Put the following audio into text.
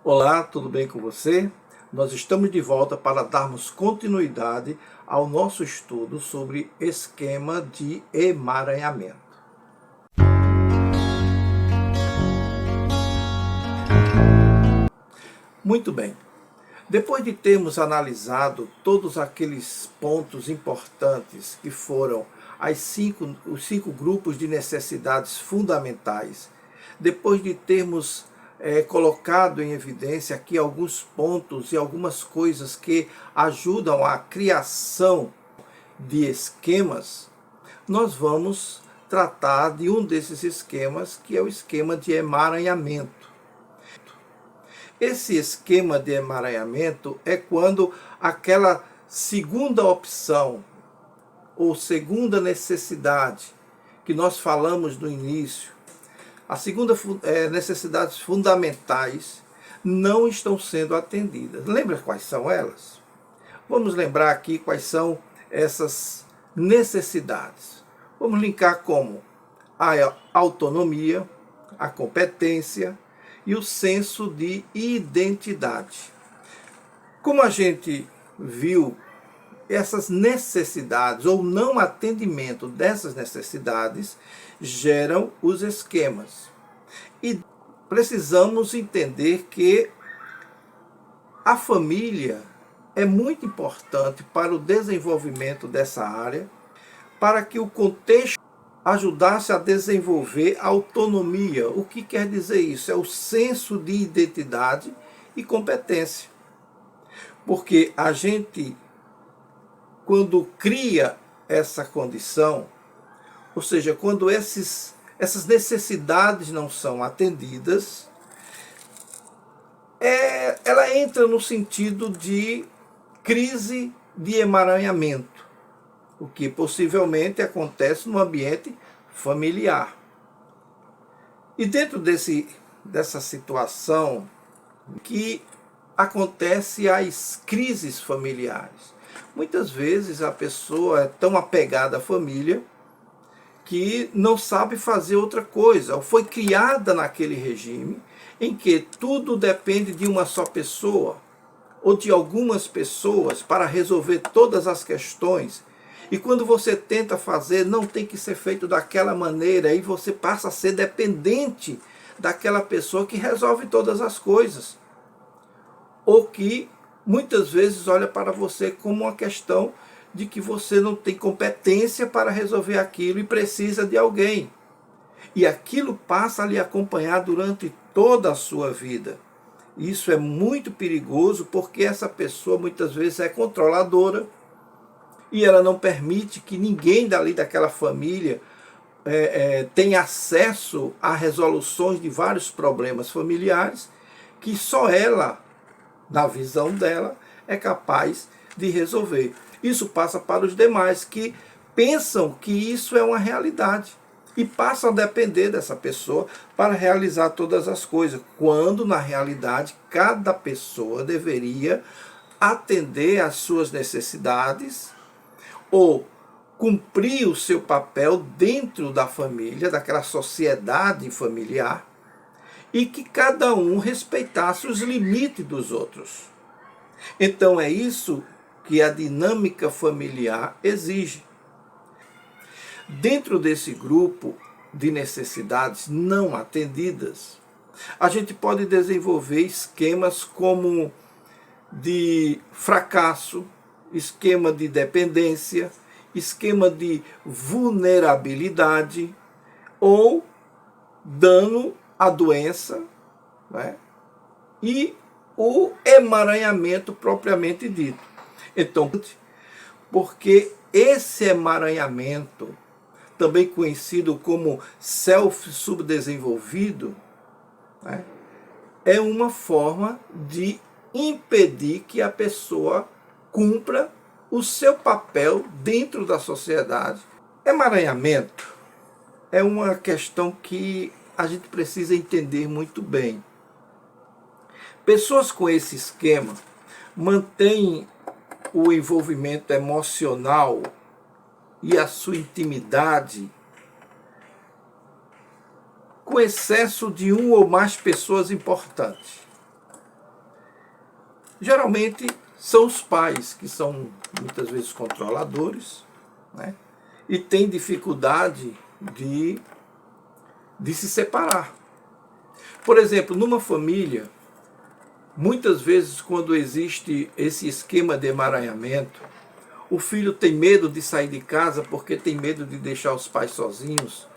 Olá, tudo bem com você? Nós estamos de volta para darmos continuidade ao nosso estudo sobre esquema de emaranhamento. Muito bem. Depois de termos analisado todos aqueles pontos importantes que foram os cinco grupos de necessidades fundamentais, depois de termos colocado em evidência aqui alguns pontos e algumas coisas que ajudam à criação de esquemas, nós vamos tratar de um desses esquemas, que é o esquema de emaranhamento. Esse esquema de emaranhamento é quando aquela segunda opção ou segunda necessidade que nós falamos no início, as segundas necessidades fundamentais não estão sendo atendidas. Lembra quais são elas? Vamos lembrar aqui quais são essas necessidades. Vamos linkar como a autonomia, a competência e o senso de identidade. Como a gente viu, essas necessidades ou não atendimento dessas necessidades geram os esquemas. E precisamos entender que a família é muito importante para o desenvolvimento dessa área, para que o contexto ajudasse a desenvolver a autonomia. O que quer dizer isso? É o senso de identidade e competência. Porque a gente, quando cria essa condição, ou seja, quando essas necessidades não são atendidas, ela entra no sentido de crise de emaranhamento, o que possivelmente acontece no ambiente familiar. E dentro dessa situação que acontece as crises familiares. Muitas vezes a pessoa é tão apegada à família que não sabe fazer outra coisa, ou foi criada naquele regime em que tudo depende de uma só pessoa, ou de algumas pessoas para resolver todas as questões. E quando você tenta fazer, não tem que ser feito daquela maneira, e você passa a ser dependente daquela pessoa que resolve todas as coisas. Ou que muitas vezes olha para você como uma questão de que você não tem competência para resolver aquilo e precisa de alguém. E aquilo passa a lhe acompanhar durante toda a sua vida. Isso é muito perigoso porque essa pessoa muitas vezes é controladora e ela não permite que ninguém daquela família tenha acesso a resoluções de vários problemas familiares que só ela, na visão dela, é capaz de resolver. Isso passa para os demais que pensam que isso é uma realidade e passam a depender dessa pessoa para realizar todas as coisas, quando na realidade cada pessoa deveria atender às suas necessidades ou cumprir o seu papel dentro da família, daquela sociedade familiar, e que cada um respeitasse os limites dos outros. Então é isso que a dinâmica familiar exige. Dentro desse grupo de necessidades não atendidas, a gente pode desenvolver esquemas como de fracasso, esquema de dependência, esquema de vulnerabilidade ou dano à doença, né? E o emaranhamento propriamente dito. Então, porque esse emaranhamento, também conhecido como self-subdesenvolvido, né, é uma forma de impedir que a pessoa cumpra o seu papel dentro da sociedade. Emaranhamento é uma questão que a gente precisa entender muito bem. Pessoas com esse esquema mantêm o envolvimento emocional e a sua intimidade com excesso de uma ou mais pessoas importantes. Geralmente são os pais que são muitas vezes controladores, né? E têm dificuldade de se separar. Por exemplo, numa família, muitas vezes quando existe esse esquema de emaranhamento, o filho tem medo de sair de casa porque tem medo de deixar os pais sozinhos,